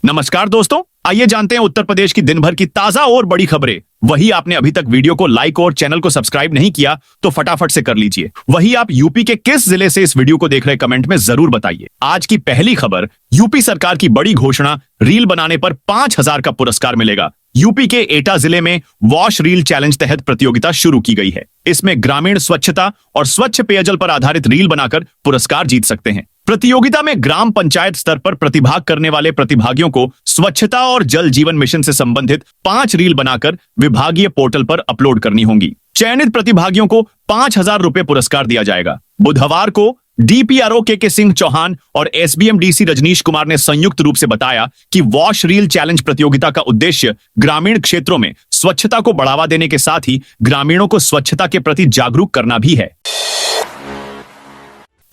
नमस्कार दोस्तों, आइए जानते हैं उत्तर प्रदेश की दिन भर की ताजा और बड़ी खबरें। वही आपने अभी तक वीडियो को लाइक और चैनल को सब्सक्राइब नहीं किया तो फटाफट से कर लीजिए। वही आप यूपी के किस जिले से इस वीडियो को देख रहे कमेंट में जरूर बताइए। आज की पहली खबर, यूपी सरकार की बड़ी घोषणा, रील बनाने पर 5,000 का पुरस्कार मिलेगा। यूपी के एटा जिले में वॉश रील चैलेंज तहत प्रतियोगिता शुरू की गई है। इसमें ग्रामीण स्वच्छता और स्वच्छ पेयजल पर आधारित रील बनाकर पुरस्कार जीत सकते हैं। प्रतियोगिता में ग्राम पंचायत स्तर पर प्रतिभाग करने वाले प्रतिभागियों को स्वच्छता और जल जीवन मिशन से संबंधित 5 रील बनाकर विभागीय पोर्टल पर अपलोड करनी होंगी। चयनित प्रतिभागियों को 5,000 रुपए पुरस्कार दिया जाएगा। बुधवार को डीपीआरओ के सिंह चौहान और एसबीएम डीसी रजनीश कुमार ने संयुक्त रूप से बताया कि वॉश रील चैलेंज प्रतियोगिता का उद्देश्य ग्रामीण क्षेत्रों में स्वच्छता को बढ़ावा देने के साथ ही ग्रामीणों को स्वच्छता के प्रति जागरूक करना भी है।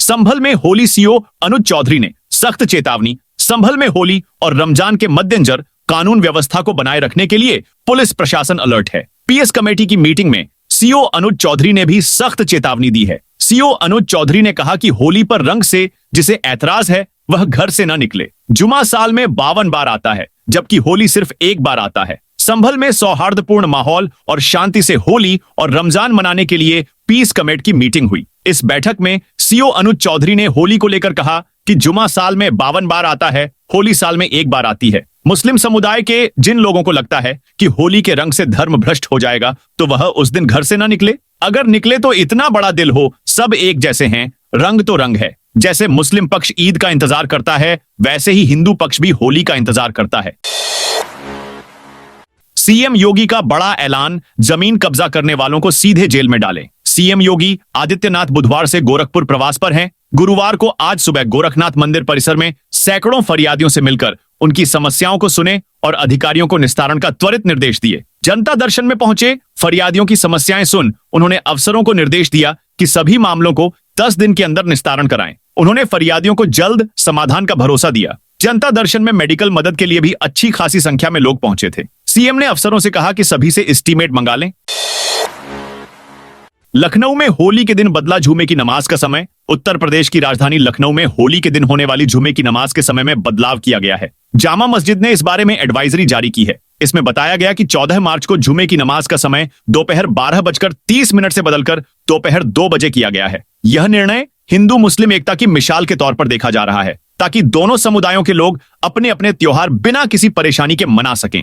संभल में होली सीओ अनुज चौधरी ने सख्त चेतावनी। संभल में होली और रमजान के मद्देनजर कानून व्यवस्था को बनाए रखने के लिए पुलिस प्रशासन अलर्ट है। पीएस कमेटी की मीटिंग में सीओ अनुज चौधरी ने भी सख्त चेतावनी दी है। सीओ अनुज चौधरी ने कहा कि होली पर रंग से जिसे ऐतराज है वह घर से न निकले। जुमा साल में 52 बार आता है, जबकि होली सिर्फ एक बार आता है। संभल में सौहार्दपूर्ण माहौल और शांति से होली और रमजान मनाने के लिए पीस कमेटी की मीटिंग हुई। इस बैठक में सीओ अनुज चौधरी ने होली को लेकर कहा कि जुमा साल में 52 बार आता है, होली साल में एक बार आती है। मुस्लिम समुदाय के जिन लोगों को लगता है कि होली के रंग से धर्म भ्रष्ट हो जाएगा तो वह उस दिन घर से न निकले। अगर निकले तो इतना बड़ा दिल हो, सब एक जैसे हैं, रंग तो रंग है। जैसे मुस्लिम पक्ष ईद का इंतजार करता है, वैसे ही हिंदू पक्ष भी होली का इंतजार करता है। सीएम योगी का बड़ा ऐलान, जमीन कब्जा करने वालों को सीधे जेल में डालें। सीएम योगी आदित्यनाथ बुधवार से गोरखपुर प्रवास पर हैं। गुरुवार को आज सुबह गोरखनाथ मंदिर परिसर में सैकड़ों फरियादियों से मिलकर उनकी समस्याओं को सुने और अधिकारियों को निस्तारण का त्वरित निर्देश दिए। जनता दर्शन में पहुंचे फरियादियों की समस्याएं सुन उन्होंने अफसरों को निर्देश दिया कि सभी मामलों को 10 दिन के अंदर निस्तारण कराएं। उन्होंने फरियादियों को जल्द समाधान का भरोसा दिया। जनता दर्शन में मेडिकल मदद के लिए भी अच्छी खासी संख्या में लोग पहुंचे थे। सीएम ने अफसरों से कहा कि सभी से एस्टीमेट मंगा लें। लखनऊ में होली के दिन बदला जुमे की नमाज का समय। उत्तर प्रदेश की राजधानी लखनऊ में होली के दिन होने वाली जुमे की नमाज के समय में बदलाव किया गया है। जामा मस्जिद ने इस बारे में एडवाइजरी जारी की है। इसमें बताया गया कि 14 मार्च को जुमे की नमाज का समय दोपहर 12:30 से बदलकर दोपहर 2 बजे किया गया है। यह निर्णय हिंदू मुस्लिम एकता की मिसाल के तौर पर देखा जा रहा है, ताकि दोनों समुदायों के लोग अपने अपने त्योहार बिना किसी परेशानी के मना सकें।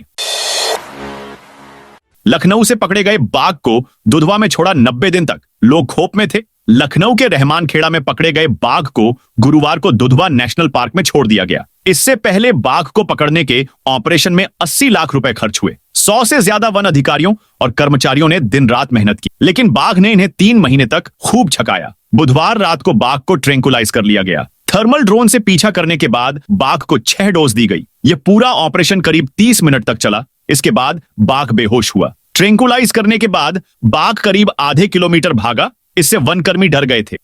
लखनऊ से पकड़े गए बाघ को दुधवा में छोड़ा 90 दिन तक, लोग खौफ में थे। लखनऊ के रहमान खेड़ा में पकड़े गए बाघ को गुरुवार को दुधवा नेशनल पार्क में छोड़ दिया गया। इससे पहले बाघ को पकड़ने के ऑपरेशन में 80 लाख रुपए खर्च हुए। 100 से ज्यादा वन अधिकारियों और कर्मचारियों ने दिन रात मेहनत की, लेकिन बाघ ने इन्हें 3 महीने तक खूब छकाया। बुधवार रात को बाघ को ट्रैंकुलाइज कर लिया गया। थर्मल ड्रोन से पीछा करने के बाद बाघ को 6 डोज दी गई। यह पूरा ऑपरेशन करीब 30 मिनट तक चला। इसके बाद बाघ बेहोश हुआ। ट्रैंकुलाइज करने के बाद बाघ करीब आधे किलोमीटर भागा। इससे वनकर्मी डर गए थे।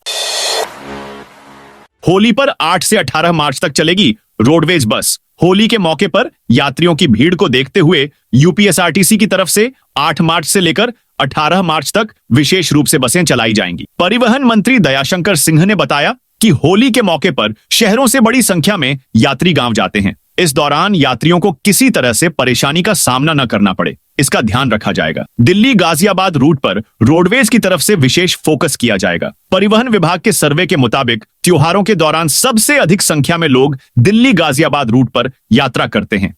होली पर 8 से 18 मार्च तक चलेगी रोडवेज बस। होली के मौके पर यात्रियों की भीड़ को देखते हुए यूपीएसआरटीसी की तरफ से 8 मार्च से लेकर 18 मार्च तक विशेष रूप से बसें चलाई जाएंगी। परिवहन मंत्री दयाशंकर सिंह ने बताया कि होली के मौके पर शहरों से बड़ी संख्या में यात्री गांव जाते हैं। इस दौरान यात्रियों को किसी तरह से परेशानी का सामना न करना पड़े, इसका ध्यान रखा जाएगा। दिल्ली गाजियाबाद रूट पर रोडवेज की तरफ से विशेष फोकस किया जाएगा। परिवहन विभाग के सर्वे के मुताबिक त्योहारों के दौरान सबसे अधिक संख्या में लोग दिल्ली गाजियाबाद रूट पर यात्रा करते हैं।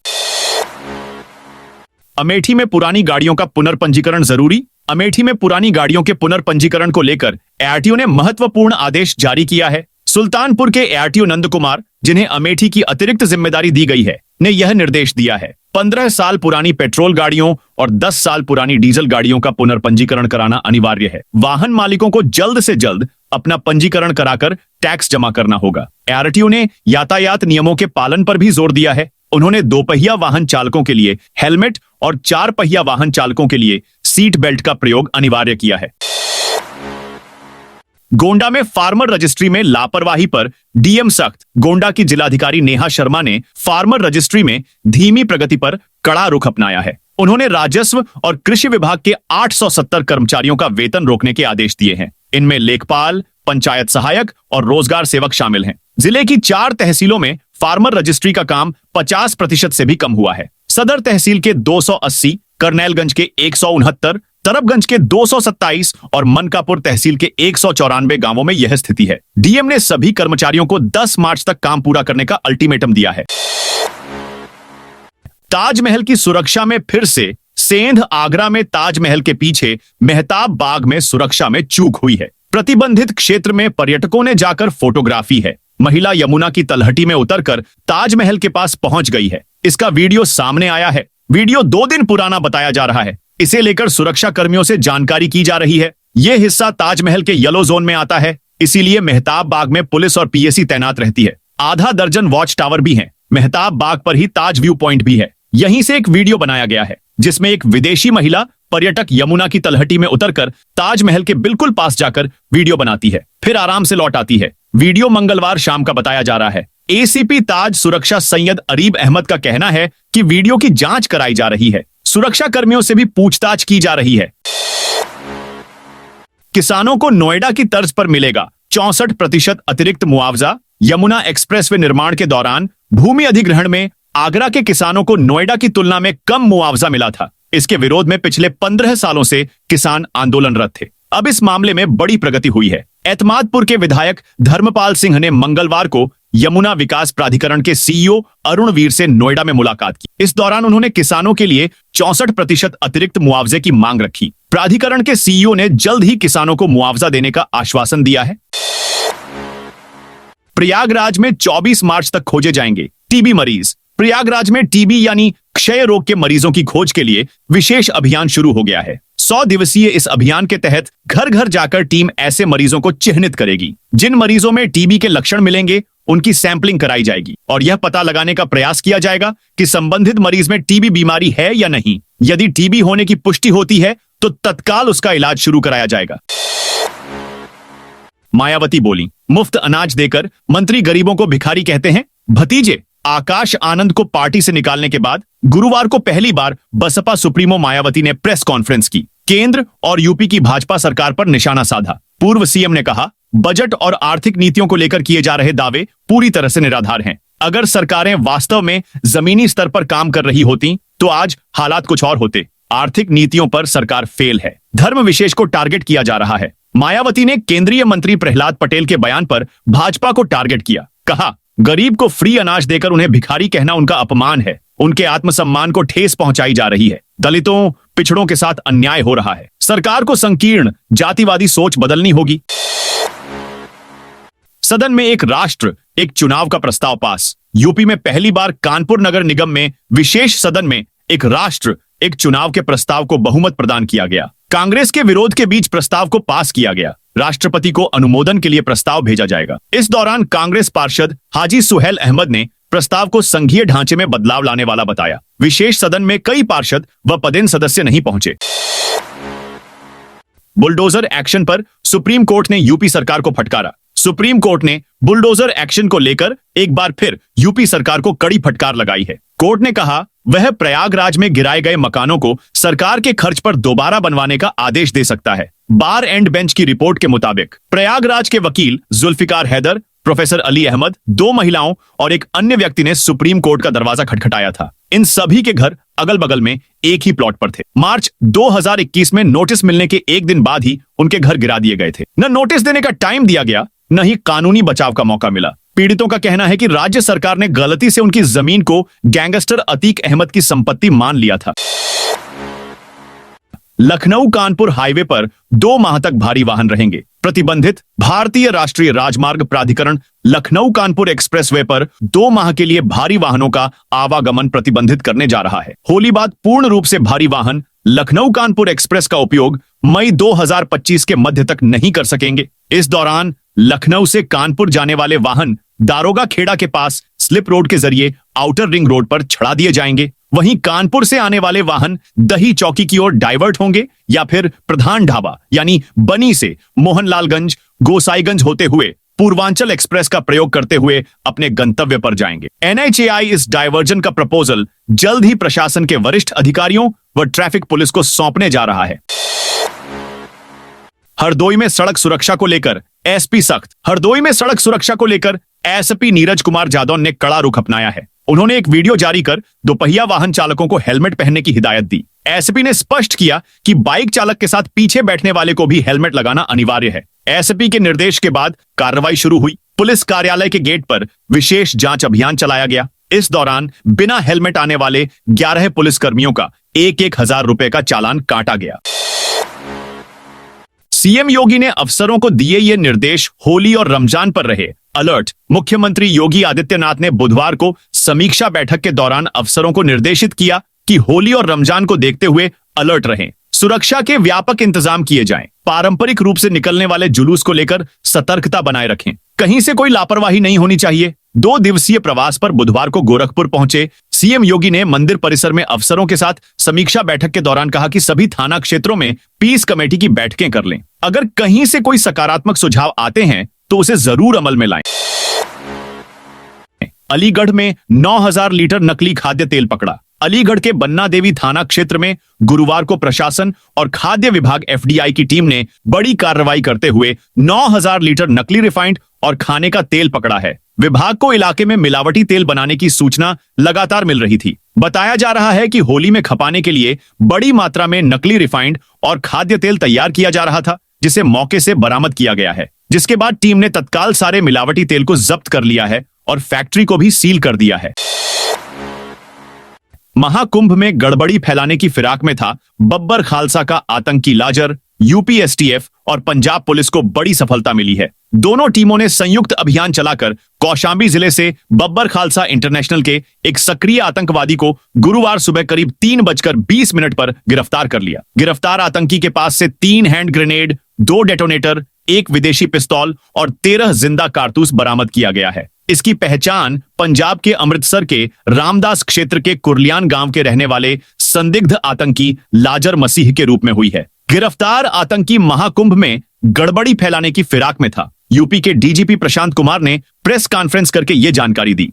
अमेठी में पुरानी गाड़ियों का पुनर्पंजीकरण जरूरी। अमेठी में पुरानी गाड़ियों के पुनर्पंजीकरण को लेकर एआरटीओ ने महत्वपूर्ण आदेश जारी किया है। सुल्तानपुर के एआरटीओ नंद कुमार, जिन्हें अमेठी की अतिरिक्त जिम्मेदारी दी गई है, ने यह निर्देश दिया है। 15 साल पुरानी पेट्रोल गाड़ियों और 10 साल पुरानी डीजल गाड़ियों का पुनर्पंजीकरण कराना अनिवार्य है। वाहन मालिकों को जल्द से जल्द अपना पंजीकरण कराकर टैक्स जमा करना होगा। एआरटीओ ने यातायात नियमों के पालन पर भी जोर दिया है। उन्होंने 2 पहिया वाहन चालकों के लिए हेलमेट और 4 पहिया वाहन चालकों के लिए सीट बेल्ट का प्रयोग अनिवार्य किया है। गोंडा में फार्मर रजिस्ट्री में लापरवाही पर डीएम सख्त। गोंडा की जिलाधिकारी नेहा शर्मा ने फार्मर रजिस्ट्री में धीमी प्रगति पर कड़ा रुख अपनाया है। उन्होंने राजस्व और कृषि विभाग के 870 कर्मचारियों का वेतन रोकने के आदेश दिए हैं। इनमें लेखपाल, पंचायत सहायक और रोजगार सेवक शामिल हैं। जिले की 4 तहसीलों में फार्मर रजिस्ट्री का काम 50% से भी कम हुआ है। सदर तहसील के 280, करनैलगंज के 169, तरबगंज के 227 और मनकापुर तहसील के 194 गांवों में यह स्थिति है। डीएम ने सभी कर्मचारियों को 10 मार्च तक काम पूरा करने का अल्टीमेटम दिया है। ताजमहल की सुरक्षा में फिर से सेंध। आगरा में ताजमहल के पीछे मेहताब बाग में सुरक्षा में चूक हुई है। प्रतिबंधित क्षेत्र में पर्यटकों ने जाकर फोटोग्राफी है। महिला यमुना की तलहटी में उतरकर ताजमहल के पास पहुंच गई है। इसका वीडियो सामने आया है। वीडियो 2 दिन पुराना बताया जा रहा है। इसे लेकर सुरक्षा कर्मियों से जानकारी की जा रही है। यह हिस्सा ताजमहल के येलो जोन में आता है, इसीलिए मेहताब बाग में पुलिस और पीएसी तैनात रहती है। आधा दर्जन वॉच टावर भी हैं। मेहताब बाग पर ही ताज व्यू पॉइंट भी है। यहीं से एक वीडियो बनाया गया है जिसमें एक विदेशी महिला पर्यटक यमुना की तलहटी में उतरकर ताजमहल के बिल्कुल पास जाकर वीडियो बनाती है, फिर आराम से लौट आती है। वीडियो मंगलवार शाम का बताया जा रहा है। एसीपी ताज सुरक्षा सैयद अरीब अहमद का कहना है कि वीडियो की जांच कराई जा रही है। सुरक्षा कर्मियों से भी पूछताछ की जा रही है। किसानों को नोएडा की तर्ज पर मिलेगा 64% अतिरिक्त मुआवजा। यमुना एक्सप्रेसवे निर्माण के दौरान भूमि अधिग्रहण में आगरा के किसानों को नोएडा की तुलना में कम मुआवजा मिला था। इसके विरोध में पिछले 15 सालों से किसान आंदोलनरत थे। अब इस मामले में बड़ी प्रगति हुई है। एतमादपुर के विधायक धर्मपाल सिंह ने मंगलवार को यमुना विकास प्राधिकरण के सीईओ अरुण वीर से नोएडा में मुलाकात की। इस दौरान उन्होंने किसानों के लिए 64% अतिरिक्त मुआवजे की मांग रखी। प्राधिकरण के सीईओ ने जल्द ही किसानों को मुआवजा देने का आश्वासन दिया है। प्रयागराज में 24 मार्च तक खोजे जाएंगे टीबी मरीज। प्रयागराज में टीबी यानी क्षय रोग के मरीजों की खोज के लिए विशेष अभियान शुरू हो गया है। 100 दिवसीय इस अभियान के तहत घर घर जाकर टीम ऐसे मरीजों को चिन्हित करेगी। जिन मरीजों में टीबी के लक्षण मिलेंगे उनकी सैंपलिंग कराई जाएगी और यह पता लगाने का प्रयास किया जाएगा कि संबंधित मरीज में टीबी बीमारी है या नहीं। यदि टीबी होने की पुष्टि होती है तो तत्काल उसका इलाज शुरू कराया जाएगा। मायावती बोली, मुफ्त अनाज देकर मंत्री गरीबों को भिखारी कहते हैं। भतीजे आकाश आनंद को पार्टी से निकालने के बाद गुरुवार को पहली बार बसपा सुप्रीमो मायावती ने प्रेस कॉन्फ्रेंस की। केंद्र और यूपी की भाजपा सरकार पर निशाना साधा। पूर्व सीएम ने कहा, बजट और आर्थिक नीतियों को लेकर किए जा रहे दावे पूरी तरह से निराधार हैं। अगर सरकारें वास्तव में जमीनी स्तर पर काम कर रही होती तो आज हालात कुछ और होते। आर्थिक नीतियों पर सरकार फेल है। धर्म विशेष को टारगेट किया जा रहा है। मायावती ने केंद्रीय मंत्री प्रहलाद पटेल के बयान पर भाजपा को टारगेट किया। कहा, गरीब को फ्री अनाज देकर उन्हें भिखारी कहना उनका अपमान है। उनके आत्मसम्मान को ठेस पहुंचाई जा रही है। दलितों, पिछड़ों के साथ अन्याय हो रहा है। सरकार को संकीर्ण जातिवादी सोच बदलनी होगी। सदन में एक राष्ट्र एक चुनाव का प्रस्ताव पास। यूपी में पहली बार कानपुर नगर निगम में विशेष सदन में एक राष्ट्र एक चुनाव के प्रस्ताव को बहुमत प्रदान किया गया। कांग्रेस के विरोध के बीच प्रस्ताव को पास किया गया। राष्ट्रपति को अनुमोदन के लिए प्रस्ताव भेजा जाएगा। इस दौरान कांग्रेस पार्षद हाजी सुहेल अहमद ने प्रस्ताव को संघीय ढांचे में बदलाव लाने वाला बताया। विशेष सदन में कई पार्षद व पदेन सदस्य नहीं पहुंचे। बुलडोजर एक्शन पर सुप्रीम कोर्ट ने यूपी सरकार को फटकारा। सुप्रीम कोर्ट ने बुलडोजर एक्शन को लेकर एक बार फिर यूपी सरकार को कड़ी फटकार लगाई है। कोर्ट ने कहा, वह प्रयागराज में गिराए गए मकानों को सरकार के खर्च पर दोबारा बनवाने का आदेश दे सकता है। बार एंड बेंच की रिपोर्ट के मुताबिक प्रयागराज के वकील जुल्फिकार हैदर, प्रोफेसर अली अहमद, 2 महिलाओं और एक अन्य व्यक्ति ने सुप्रीम कोर्ट का दरवाजा खटखटाया था। इन सभी के घर अगल बगल में एक ही प्लॉट पर थे। मार्च 2021 में नोटिस मिलने के एक दिन बाद ही उनके घर गिरा दिए गए थे। न नोटिस देने का टाइम दिया गया, न ही कानूनी बचाव का मौका मिला। पीड़ितों का कहना है कि राज्य सरकार ने गलती से उनकी जमीन को गैंगस्टर अतीक अहमद की संपत्ति मान लिया था। लखनऊ कानपुर हाईवे पर 2 माह तक भारी वाहन रहेंगे। प्रतिबंधित भारतीय राष्ट्रीय राजमार्ग प्राधिकरण लखनऊ कानपुर एक्सप्रेसवे पर 2 माह के लिए भारी वाहनों का आवागमन प्रतिबंधित करने जा रहा है। होली बाद पूर्ण रूप से भारी वाहन लखनऊ कानपुर एक्सप्रेस का उपयोग मई 2025 के मध्य तक नहीं कर सकेंगे। इस दौरान लखनऊ से कानपुर जाने वाले वाहन दारोगा खेड़ा के पास स्लिप रोड के जरिए आउटर रिंग रोड पर छड़ा दिए जाएंगे। वहीं कानपुर से आने वाले वाहन दही चौकी की ओर डाइवर्ट होंगे या फिर प्रधान ढाबा यानी बनी से मोहनलालगंज, गोसाईगंज होते हुए पूर्वांचल एक्सप्रेस का प्रयोग करते हुए अपने गंतव्य पर जाएंगे। एनएचएआई इस डायवर्जन का प्रपोजल जल्द ही प्रशासन के वरिष्ठ अधिकारियों व ट्रैफिक पुलिस को सौंपने जा रहा है। हरदोई में सड़क सुरक्षा को लेकर एसपी सख्त। हरदोई में सड़क सुरक्षा को लेकर एसपी नीरज कुमार जादौन ने कड़ा रुख अपनाया है। उन्होंने एक वीडियो जारी कर दोपहिया वाहन चालकों को हेलमेट पहनने की हिदायत दी। एसपी ने स्पष्ट किया कि बाइक चालक के साथ पीछे बैठने वाले को भी हेलमेट लगाना अनिवार्य है। एसपी के निर्देश के बाद कार्रवाई शुरू हुई। पुलिस कार्यालय के गेट पर विशेष जांच अभियान चलाया गया। इस दौरान बिना हेलमेट आने वाले 11 पुलिसकर्मियों का 1,000 रुपए का चालान काटा गया। सीएम योगी ने अफसरों को दिए ये निर्देश होली और रमजान पर रहे अलर्ट। मुख्यमंत्री योगी आदित्यनाथ ने बुधवार को समीक्षा बैठक के दौरान अफसरों को निर्देशित किया कि होली और रमजान को देखते हुए अलर्ट रहें। सुरक्षा के व्यापक इंतजाम किए जाएं। पारंपरिक रूप से निकलने वाले जुलूस को लेकर सतर्कता बनाए रखें। कहीं से कोई लापरवाही नहीं होनी चाहिए। 2 दिवसीय प्रवास पर बुधवार को गोरखपुर पहुंचे सीएम योगी ने मंदिर परिसर में अफसरों के साथ समीक्षा बैठक के दौरान कहा कि सभी थाना क्षेत्रों में पीस कमेटी की बैठकें कर लें। अगर कहीं से कोई सकारात्मक सुझाव आते हैं तो उसे जरूर अमल में लाएं। अलीगढ़ में 9,000 लीटर नकली खाद्य तेल पकड़ा। अलीगढ़ के बन्ना देवी थाना क्षेत्र में गुरुवार को प्रशासन और खाद्य विभाग एफडीआई की टीम ने बड़ी कार्रवाई करते हुए 9,000 लीटर नकली रिफाइंड और खाने का तेल पकड़ा है। विभाग को इलाके में मिलावटी तेल बनाने की सूचना लगातार मिल रही थी। बताया जा रहा है कि होली में खपाने के लिए बड़ी मात्रा में नकली रिफाइंड और खाद्य तेल तैयार किया जा रहा था, जिसे मौके से बरामद किया गया है। जिसके बाद टीम ने तत्काल सारे मिलावटी तेल को जब्त कर लिया है और फैक्ट्री को भी सील कर दिया है। महाकुंभ में गड़बड़ी फैलाने की फिराक में था बब्बर खालसा का आतंकी लाजर। यूपी एसटीएफ और पंजाब पुलिस को बड़ी सफलता मिली है। दोनों टीमों ने संयुक्त अभियान चलाकर कौशांबी जिले से बब्बर खालसा इंटरनेशनल के एक सक्रिय आतंकवादी को गुरुवार सुबह करीब 3:20 पर गिरफ्तार कर लिया। गिरफ्तार आतंकी के पास से 3 हैंड ग्रेनेड, 2 डेटोनेटर, 1 विदेशी पिस्तौल और 13 जिंदा कारतूस बरामद किया गया है। इसकी पहचान पंजाब के अमृतसर के रामदास क्षेत्र के कुरलियान गांव के रहने वाले संदिग्ध आतंकी लाजर मसीह के रूप में हुई है। गिरफ्तार आतंकी महाकुंभ में गड़बड़ी फैलाने की फिराक में था। यूपी के डीजीपी प्रशांत कुमार ने प्रेस कॉन्फ्रेंस करके ये जानकारी दी।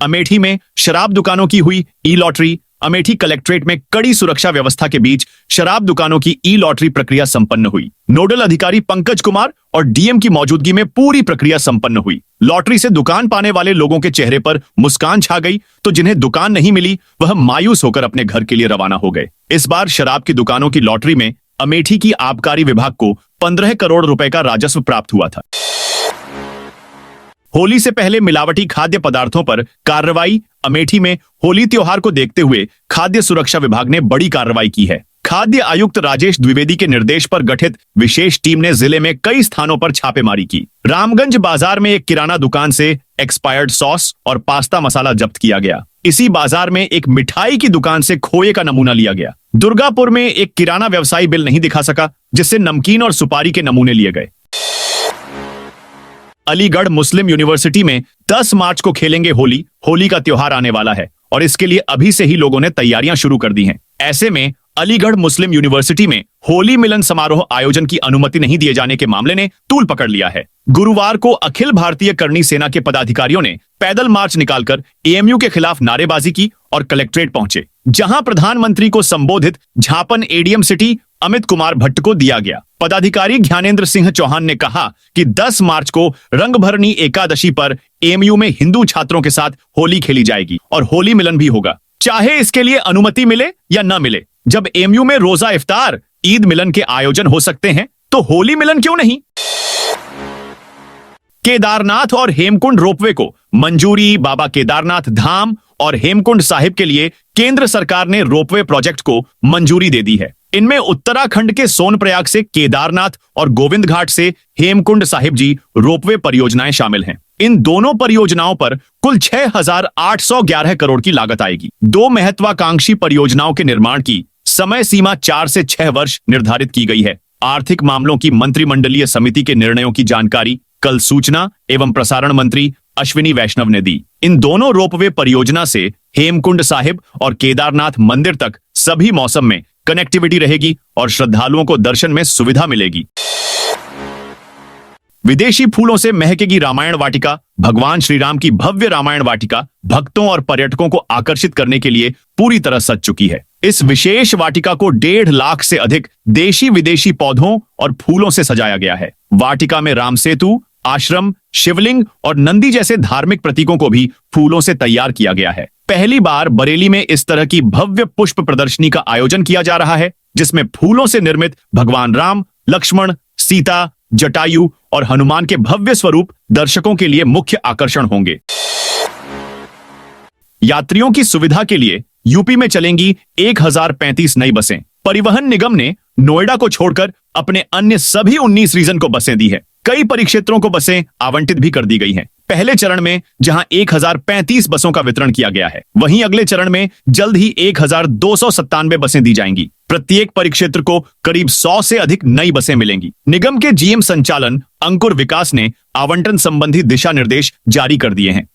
अमेठी में शराब दुकानों की हुई ई लॉटरी। अमेठी कलेक्ट्रेट में कड़ी सुरक्षा व्यवस्था के बीच शराब दुकानों की ई लॉटरी प्रक्रिया संपन्न हुई। नोडल अधिकारी पंकज कुमार और डीएम की मौजूदगी में पूरी प्रक्रिया संपन्न हुई। लॉटरी से दुकान पाने वाले लोगों के चेहरे पर मुस्कान छा गई, तो जिन्हें दुकान नहीं मिली वह मायूस होकर अपने घर के लिए रवाना हो गए। इस बार शराब की दुकानों की लॉटरी में अमेठी की आबकारी विभाग को 15 करोड़ रुपए का राजस्व प्राप्त हुआ था। होली से पहले मिलावटी खाद्य पदार्थों पर कार्रवाई। अमेठी में होली त्योहार को देखते हुए खाद्य सुरक्षा विभाग ने बड़ी कार्रवाई की है। खाद्य आयुक्त राजेश द्विवेदी के निर्देश पर गठित विशेष टीम ने जिले में कई स्थानों पर छापेमारी की। रामगंज बाजार में एक किराना दुकान से एक्सपायर्ड सॉस और पास्ता मसाला जब्त किया गया। इसी बाजार में एक मिठाई की दुकान से खोए का नमूना लिया गया। दुर्गापुर में एक किराना व्यवसायी बिल नहीं दिखा सका, जिससे नमकीन और सुपारी के नमूने लिए गए। अलीगढ़ मुस्लिम यूनिवर्सिटी में 10 मार्च को खेलेंगे होली। होली का त्योहार आने वाला है और इसके लिए अभी से ही लोगों ने तैयारियां शुरू कर दी हैं। ऐसे में अलीगढ़ मुस्लिम यूनिवर्सिटी में होली मिलन समारोह आयोजन की अनुमति नहीं दिए जाने के मामले ने तूल पकड़ लिया है। गुरुवार को अखिल भारतीय करणी सेना के पदाधिकारियों ने पैदल मार्च निकालकर एएमयू के खिलाफ नारेबाजी की और कलेक्ट्रेट पहुंचे, जहां प्रधानमंत्री को संबोधित झापन एडीएम सिटी अमित कुमार भट्ट को दिया गया। पदाधिकारी ज्ञानेंद्र सिंह चौहान ने कहा कि 10 मार्च को रंगभरनी एकादशी पर एएमयू में हिंदू छात्रों के साथ होली खेली जाएगी और होली मिलन भी होगा, चाहे इसके लिए अनुमति मिले या न मिले। जब एएमयू में रोजा इफ्तार, ईद मिलन के आयोजन हो सकते हैं तो होली मिलन क्यों नहीं। केदारनाथ और हेमकुंड रोपवे को मंजूरी। बाबा केदारनाथ धाम और हेमकुंड साहिब के लिए केंद्र सरकार ने रोपवे प्रोजेक्ट को मंजूरी दे दी है। इनमें उत्तराखंड के सोनप्रयाग से केदारनाथ और गोविंद घाट से हेमकुंड साहिब जी रोपवे परियोजनाएं शामिल हैं। इन दोनों परियोजनाओं पर कुल 6,811 करोड़ की लागत आएगी। 2 महत्वाकांक्षी परियोजनाओं के निर्माण की समय सीमा 4 से 6 वर्ष निर्धारित की गई है। आर्थिक मामलों की मंत्रिमंडलीय समिति के निर्णयों की जानकारी कल सूचना एवं प्रसारण मंत्री अश्विनी वैष्णव ने दी। इन दोनों रोपवे परियोजना से हेमकुंड साहिब और केदारनाथ मंदिर तक सभी मौसम में कनेक्टिविटी रहेगी और श्रद्धालुओं को दर्शन में सुविधा मिलेगी। विदेशी फूलों से महकेगी रामायण वाटिका। भगवान श्री राम की भव्य रामायण वाटिका भक्तों और पर्यटकों को आकर्षित करने के लिए पूरी तरह सज चुकी है। इस विशेष वाटिका को 1.5 लाख से अधिक देशी विदेशी पौधों और फूलों से सजाया गया है। वाटिका में राम सेतु, आश्रम, शिवलिंग और नंदी जैसे धार्मिक प्रतीकों को भी फूलों से तैयार किया गया है। पहली बार बरेली में इस तरह की भव्य पुष्प प्रदर्शनी का आयोजन किया जा रहा है, जिसमें फूलों से निर्मित भगवान राम, लक्ष्मण, सीता, जटायु और हनुमान के भव्य स्वरूप दर्शकों के लिए मुख्य आकर्षण होंगे। यात्रियों की सुविधा के लिए यूपी में चलेंगी 1035 नई बसें। परिवहन निगम ने नोएडा को छोड़कर अपने अन्य सभी 19 रीजन को बसें दी है। कई परिक्षेत्रों को बसें आवंटित भी कर दी गई हैं। पहले चरण में जहां 1035 बसों का वितरण किया गया है, वहीं अगले चरण में जल्द ही 1297 बसें दी जाएंगी। प्रत्येक परिक्षेत्र को करीब 100 से अधिक नई बसें मिलेंगी। निगम के जीएम संचालन अंकुर विकास ने आवंटन संबंधी दिशा निर्देश जारी कर दिए हैं।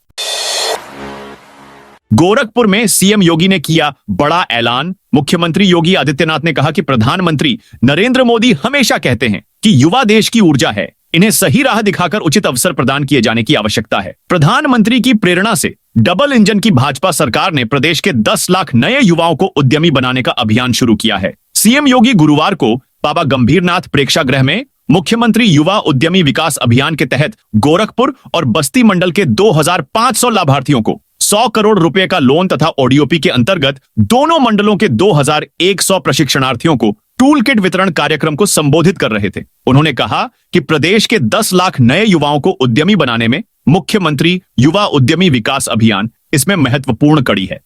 गोरखपुर में सीएम योगी ने किया बड़ा ऐलान। मुख्यमंत्री योगी आदित्यनाथ ने कहा कि प्रधानमंत्री नरेंद्र मोदी हमेशा कहते हैं कि युवा देश की ऊर्जा है, इन्हें सही राह दिखाकर उचित अवसर प्रदान किए जाने की आवश्यकता है। प्रधानमंत्री की प्रेरणा से डबल इंजन की भाजपा सरकार ने प्रदेश के 10 लाख नए युवाओं को उद्यमी बनाने का अभियान शुरू किया है। सीएम योगी गुरुवार को बाबा गंभीरनाथ प्रेक्षागृह में मुख्यमंत्री युवा उद्यमी विकास अभियान के तहत गोरखपुर और बस्ती मंडल के 2500 लाभार्थियों को 100 करोड़ रुपए का लोन तथा ओडीओपी के अंतर्गत दोनों मंडलों के 2100 प्रशिक्षणार्थियों को टूल किट वितरण कार्यक्रम को संबोधित कर रहे थे। उन्होंने कहा कि प्रदेश के 10 लाख नए युवाओं को उद्यमी बनाने में मुख्यमंत्री युवा उद्यमी विकास अभियान इसमें महत्वपूर्ण कड़ी है।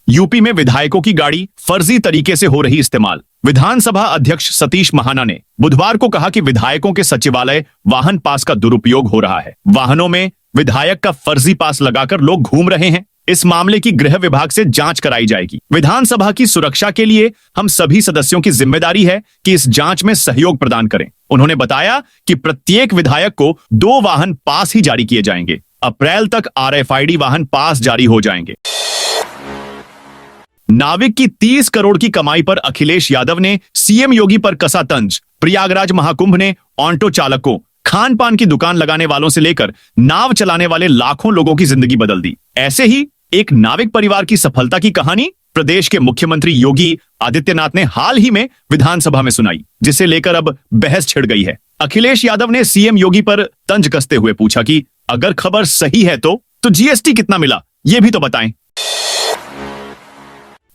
यूपी में विधायकों की गाड़ी फर्जी तरीके से हो रही इस्तेमाल। विधानसभा अध्यक्ष सतीश महाना ने बुधवार को कहा कि विधायकों के सचिवालय वाहन पास का दुरुपयोग हो रहा है। वाहनों में विधायक का फर्जी पास लगाकर लोग घूम रहे हैं। इस मामले की गृह विभाग से जांच कराई जाएगी। विधानसभा की सुरक्षा के लिए हम सभी सदस्यों की जिम्मेदारी है कि इस जांच में सहयोग प्रदान करें। उन्होंने बताया कि प्रत्येक विधायक को 2 वाहन पास ही जारी किए जाएंगे। अप्रैल तक RFID वाहन पास जारी हो जाएंगे। नाविक की 30 करोड़ की कमाई पर अखिलेश यादव ने सीएम योगी पर कसा तंज। प्रयागराज महाकुंभ ने ऑटो चालकों, खान पान की दुकान लगाने वालों से लेकर नाव चलाने वाले लाखों लोगों की जिंदगी बदल दी। ऐसे ही एक नाविक परिवार की सफलता की कहानी प्रदेश के मुख्यमंत्री योगी आदित्यनाथ ने हाल ही में विधानसभा में सुनाई, जिसे लेकर अब बहस छिड़ गई है। अखिलेश यादव ने सीएम योगी पर तंज कसते हुए पूछा कि अगर खबर सही है तो जीएसटी कितना मिला, यह भी तो बताएं।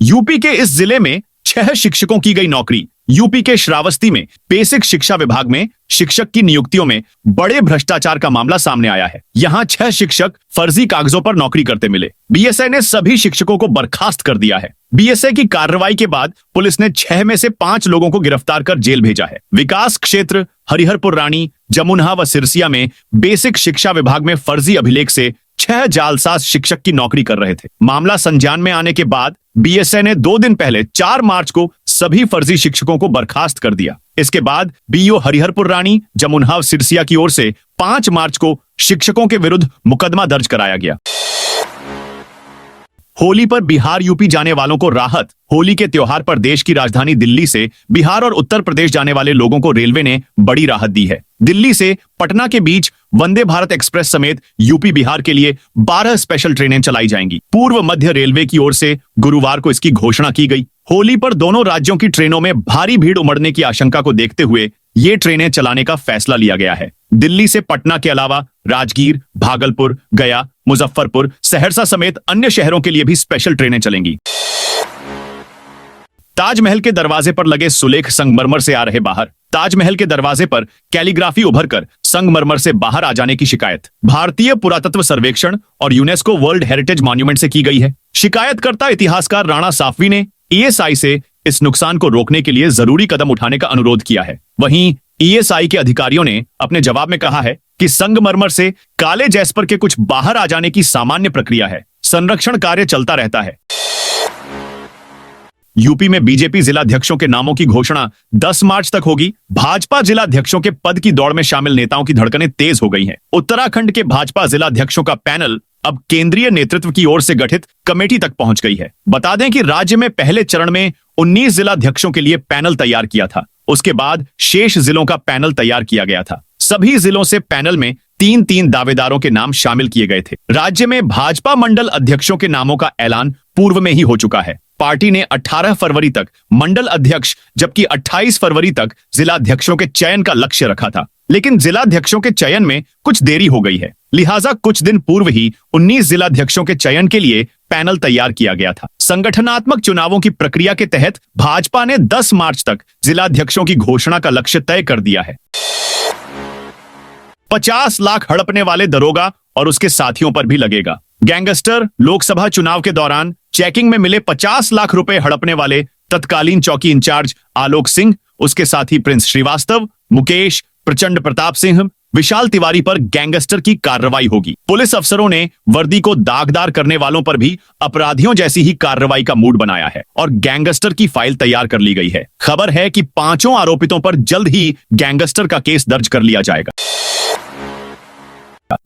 यूपी के इस जिले में 6 शिक्षकों की गई नौकरी। यूपी के श्रावस्ती में बेसिक शिक्षा विभाग में शिक्षक की नियुक्तियों में बड़े भ्रष्टाचार का मामला सामने आया है। यहां 6 शिक्षक फर्जी कागजों पर नौकरी करते मिले। बीएसए ने सभी शिक्षकों को बर्खास्त कर दिया है। बीएसए की कार्रवाई के बाद पुलिस ने 6 में से 5 लोगों को गिरफ्तार कर जेल भेजा है। विकास क्षेत्र हरिहरपुर रानी, जमुना व सिरसिया में बेसिक शिक्षा विभाग में फर्जी अभिलेख से 6 जालसाज शिक्षक की नौकरी कर रहे थे। मामला संज्ञान में आने के बाद बीएसए ने 2 दिन पहले 4 मार्च को सभी फर्जी शिक्षकों को बर्खास्त कर दिया। इसके बाद बीईओ हरिहरपुर रानी, जमुना सिरसिया की ओर से 5 मार्च को शिक्षकों के विरुद्ध मुकदमा दर्ज कराया गया। होली पर बिहार यूपी जाने वालों को राहत। होली के त्योहार पर देश की राजधानी दिल्ली से बिहार और उत्तर प्रदेश जाने वाले लोगों को रेलवे ने बड़ी राहत दी है। दिल्ली से पटना के बीच वंदे भारत एक्सप्रेस समेत यूपी बिहार के लिए 12 स्पेशल ट्रेनें चलाई जाएंगी। पूर्व मध्य रेलवे की ओर से गुरुवार को इसकी घोषणा की गई। होली पर दोनों राज्यों की ट्रेनों में भारी भीड़ उमड़ने की आशंका को देखते हुए ये ट्रेनें चलाने का फैसला लिया गया है। दिल्ली से पटना के अलावा राजगीर, भागलपुर, गया, मुजफ्फरपुर, सहरसा समेत अन्य शहरों के लिए भी स्पेशल ट्रेनें चलेंगी। ताजमहल के दरवाजे पर लगे सुलेख संगमरमर से आ रहे बाहर। ताजमहल के दरवाजे पर कैलीग्राफी उभरकर संगमरमर से बाहर आ जाने की शिकायत भारतीय पुरातत्व सर्वेक्षण और यूनेस्को वर्ल्ड हेरिटेज मॉन्यूमेंट से की गई है। शिकायतकर्ता इतिहासकार राणा साफवी ने ईएसआई से इस नुकसान को रोकने के लिए जरूरी कदम उठाने का अनुरोध किया है। वहीं ईएसआई के अधिकारियों ने अपने जवाब में कहा है कि संगमरमर से काले जैस्पर के कुछ बाहर आ जाने की सामान्य प्रक्रिया है। संरक्षण कार्य चलता रहता है। यूपी में बीजेपी जिलाध्यक्षों के नामों की घोषणा 10 मार्च तक होगी। भाजपा जिलाध्यक्षों के पद की दौड़ में शामिल नेताओं की धड़कनें तेज हो गई हैं। उत्तराखंड के भाजपा जिलाध्यक्षों का पैनल अब केंद्रीय नेतृत्व की ओर से गठित कमेटी तक पहुंच गई है। बता दें कि राज्य में पहले चरण में 19 जिलाध्यक्षों के लिए पैनल तैयार किया था। उसके बाद शेष जिलों का पैनल तैयार किया गया था। सभी जिलों से पैनल में 3-3 दावेदारों के नाम शामिल किए गए थे। राज्य में भाजपा मंडल अध्यक्षों के नामों का ऐलान पूर्व में ही हो चुका है। पार्टी ने 18 फरवरी तक मंडल अध्यक्ष जबकि 28 फरवरी तक जिलाध्यक्षों के चयन का लक्ष्य रखा था, लेकिन जिलाध्यक्षों के चयन में कुछ देरी हो गई है। लिहाजा कुछ दिन पूर्व ही 19 जिलाध्यक्षों के चयन के लिए पैनल तैयार किया गया था। संगठनात्मक चुनावों की प्रक्रिया के तहत भाजपा ने 10 मार्च तक जिलाध्यक्षों की घोषणा का लक्ष्य तय कर दिया है। 50 लाख हड़पने वाले दरोगा और उसके साथियों पर भी लगेगा। गैंगस्टर लोकसभा चुनाव के दौरान चेकिंग में मिले 50 लाख रुपए हड़पने वाले तत्कालीन चौकी इंचार्ज आलोक सिंह, उसके साथी प्रिंस श्रीवास्तव, मुकेश, प्रचंड प्रताप सिंह, विशाल तिवारी पर गैंगस्टर की कार्रवाई होगी। पुलिस अफसरों ने वर्दी को दागदार करने वालों पर भी अपराधियों जैसी ही कार्रवाई का मूड बनाया है और गैंगस्टर की फाइल तैयार कर ली गई है। खबर है कि 5 आरोपितों पर जल्द ही गैंगस्टर का केस दर्ज कर लिया जाएगा।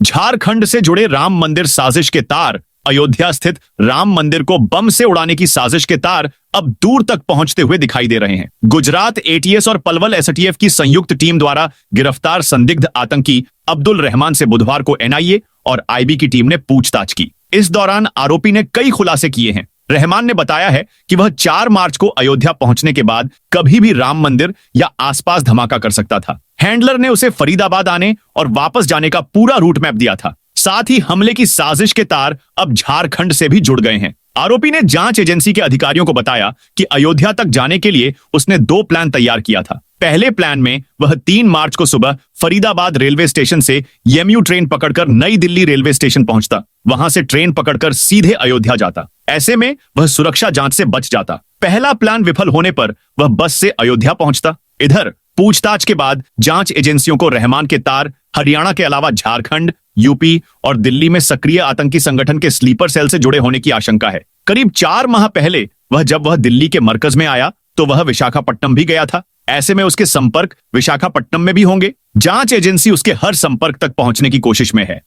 झारखंड से जुड़े राम मंदिर साजिश के तार, अयोध्या स्थित राम मंदिर को बम से उड़ाने की साजिश के तार अब दूर तक पहुंचते हुए दिखाई दे रहे हैं। गुजरात एटीएस और पलवल एसटीएफ की संयुक्त टीम द्वारा गिरफ्तार संदिग्ध आतंकी अब्दुल रहमान से बुधवार को एनआईए और आईबी की टीम ने पूछताछ की। इस दौरान आरोपी ने कई खुलासे किए हैं। रहमान ने बताया है कि वह 4 मार्च को अयोध्या पहुंचने के बाद कभी भी राम मंदिर या आसपास धमाका कर सकता था। हैंडलर ने उसे फरीदाबाद आने और वापस जाने का पूरा रूट मैप दिया था। साथ ही हमले की साजिश के तार अब झारखंड से भी जुड़ गए हैं। आरोपी ने जांच एजेंसी के अधिकारियों को बताया कि अयोध्या तक जाने के लिए उसने 2 प्लान तैयार किया था। पहले प्लान में वह 3 मार्च को सुबह फरीदाबाद रेलवे स्टेशन से एमयू ट्रेन पकड़कर नई दिल्ली रेलवे स्टेशन पहुंचता, वहां से ट्रेन पकड़कर सीधे अयोध्या जाता। ऐसे में वह सुरक्षा जांच से बच जाता। पहला प्लान विफल होने पर वह बस से अयोध्या पहुंचता। इधर पूछताछ के बाद जांच एजेंसियों को रहमान के तार हरियाणा के अलावा झारखंड, यूपी और दिल्ली में सक्रिय आतंकी संगठन के स्लीपर सेल से जुड़े होने की आशंका है। करीब 4 माह पहले जब वह दिल्ली के मरकज में आया तो वह विशाखापट्टनम भी गया था। ऐसे में उसके संपर्क विशाखापट्टनम में भी होंगे। जांच एजेंसी उसके हर संपर्क तक पहुंचने की कोशिश में है।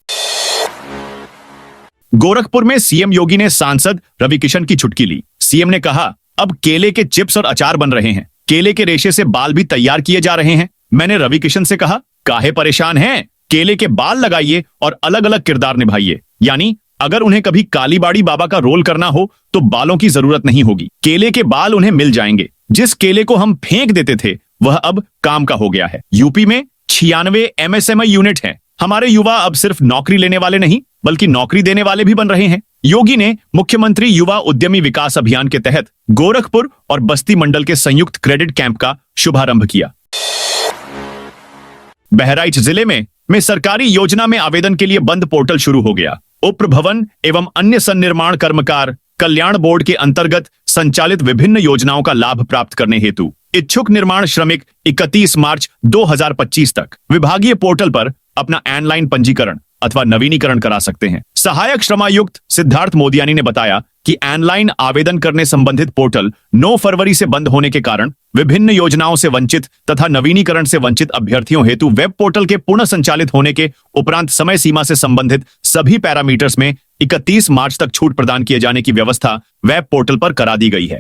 गोरखपुर में सीएम योगी ने सांसद रवि किशन की छुटकी ली। सीएम ने कहा, अब केले के चिप्स और अचार बन रहे हैं, केले के रेशे से बाल भी तैयार किए जा रहे हैं। मैंने रवि किशन से कहा, काहे परेशान हैं? केले के बाल लगाइए और अलग अलग किरदार निभाइए। यानी अगर उन्हें कभी कालीबाड़ी बाबा का रोल करना हो तो बालों की जरूरत नहीं होगी, केले के बाल उन्हें मिल जाएंगे। जिस केले को हम फेंक देते थे वह अब काम का हो गया है। यूपी में 96 एमएसएमई यूनिट हैं। हमारे युवा अब सिर्फ नौकरी लेने वाले नहीं बल्कि नौकरी देने वाले भी बन रहे हैं। योगी ने मुख्यमंत्री युवा उद्यमी विकास अभियान के तहत गोरखपुर और बस्ती मंडल के संयुक्त क्रेडिट कैंप का शुभारंभ किया। बहराइच जिले में सरकारी योजना में आवेदन के लिए बंद पोर्टल शुरू हो गया। उप भवन एवं अन्य सन्निर्माण कर्मकार कल्याण बोर्ड के अंतर्गत संचालित विभिन्न योजनाओं का लाभ प्राप्त करने हेतु इच्छुक निर्माण श्रमिक 31 मार्च 2025 तक विभागीय पोर्टल पर अपना ऑनलाइन पंजीकरण अथवा नवीनीकरण करा सकते हैं। सहायक श्रमायुक्त सिद्धार्थ मोदियानी ने बताया कि ऑनलाइन आवेदन करने संबंधित पोर्टल 9 फरवरी से बंद होने के कारण विभिन्न योजनाओं से वंचित तथा नवीनीकरण से वंचित अभ्यर्थियों हेतु वेब पोर्टल के पुनः संचालित होने के उपरांत समय सीमा से संबंधित सभी पैरामीटर्स में 31 मार्च तक छूट प्रदान किए जाने की व्यवस्था वेब पोर्टल पर करा दी गई है।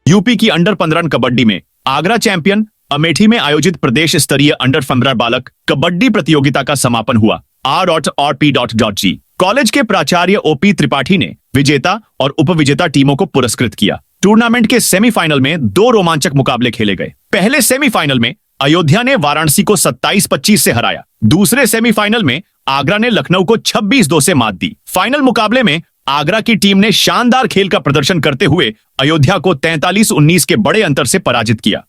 यूपी की अंडर 15 कबड्डी में आगरा चैंपियन अमेठी में आयोजित प्रदेश स्तरीय अंडर 15 बालक कबड्डी प्रतियोगिता का समापन हुआ। R.P.G कॉलेज के प्राचार्य ओपी त्रिपाठी ने विजेता और उपविजेता टीमों को पुरस्कृत किया। टूर्नामेंट के सेमीफाइनल में 2 रोमांचक मुकाबले खेले गए। पहले सेमीफाइनल में अयोध्या ने वाराणसी को 27-25 से हराया। दूसरे सेमीफाइनल में आगरा ने लखनऊ को 26-2 से मात दी। फाइनल मुकाबले में आगरा की टीम ने शानदार खेल का प्रदर्शन करते हुए अयोध्या को 43-19 के बड़े अंतर से पराजित किया।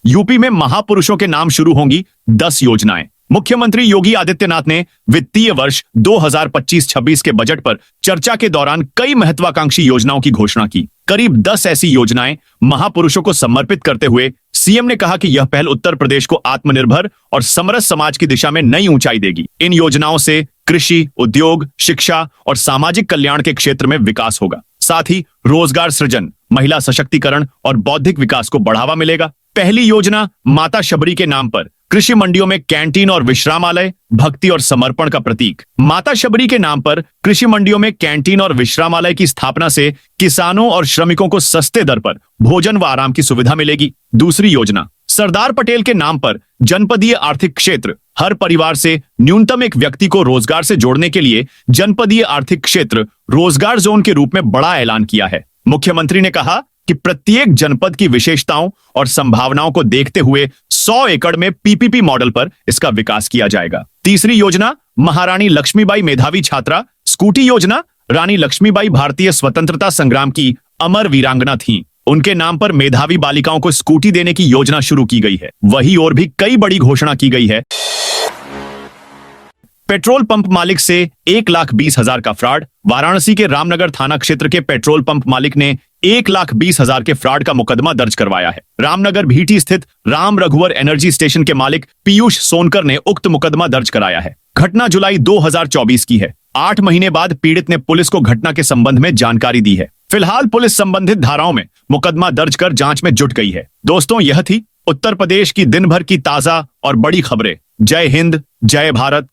यूपी में महापुरुषों के नाम शुरू होंगी 10 योजनाएं। मुख्यमंत्री योगी आदित्यनाथ ने वित्तीय वर्ष 2025-26 के बजट पर चर्चा के दौरान कई महत्वाकांक्षी योजनाओं की घोषणा की। करीब 10 ऐसी योजनाएं महापुरुषों को समर्पित करते हुए सीएम ने कहा कि यह पहल उत्तर प्रदेश को आत्मनिर्भर और समरस समाज की दिशा में नई ऊंचाई देगी। इन योजनाओं से कृषि, उद्योग, शिक्षा और सामाजिक कल्याण के क्षेत्र में विकास होगा। साथ ही रोजगार सृजन, महिला सशक्तिकरण और बौद्धिक विकास को बढ़ावा मिलेगा। पहली योजना माता शबरी के नाम पर कृषि मंडियों में कैंटीन और विश्रामालय, भक्ति और समर्पण का प्रतीक। माता शबरी के नाम पर कृषि मंडियों में कैंटीन और विश्रामालय की स्थापना से किसानों और श्रमिकों को सस्ते दर पर भोजन व आराम की सुविधा मिलेगी। दूसरी योजना सरदार पटेल के नाम पर जनपदीय आर्थिक क्षेत्र हर परिवार से न्यूनतम एक व्यक्ति को रोजगार से जोड़ने के लिए जनपदीय आर्थिक क्षेत्र रोजगार जोन के रूप में बड़ा ऐलान किया है। मुख्यमंत्री ने कहा कि प्रत्येक जनपद की विशेषताओं और संभावनाओं को देखते हुए 100 एकड़ में पीपीपी मॉडल पर इसका विकास किया जाएगा। तीसरी योजना महारानी लक्ष्मीबाई मेधावी छात्रा स्कूटी योजना। रानी लक्ष्मीबाई भारतीय स्वतंत्रता संग्राम की अमर वीरांगना थीं। उनके नाम पर मेधावी बालिकाओं को स्कूटी देने की योजना शुरू की गई है। वहीं और भी कई बड़ी घोषणा की गई है। पेट्रोल पंप मालिक से 1,20,000 का फ्रॉड। वाराणसी के रामनगर थाना क्षेत्र के पेट्रोल पंप मालिक ने 1,20,000 के फ्रॉड का मुकदमा दर्ज करवाया है। रामनगर भीटी स्थित राम रघुवर एनर्जी स्टेशन के मालिक पीयूष सोनकर ने उक्त मुकदमा दर्ज कराया है। घटना जुलाई 2024 की है। 8 महीने बाद पीड़ित ने पुलिस को घटना के संबंध में जानकारी दी है। फिलहाल पुलिस संबंधित धाराओं में मुकदमा दर्ज कर जांच में जुट गई है। दोस्तों, यह थी उत्तर प्रदेश की दिन भर की ताजा और बड़ी खबरें। जय हिंद, जय भारत।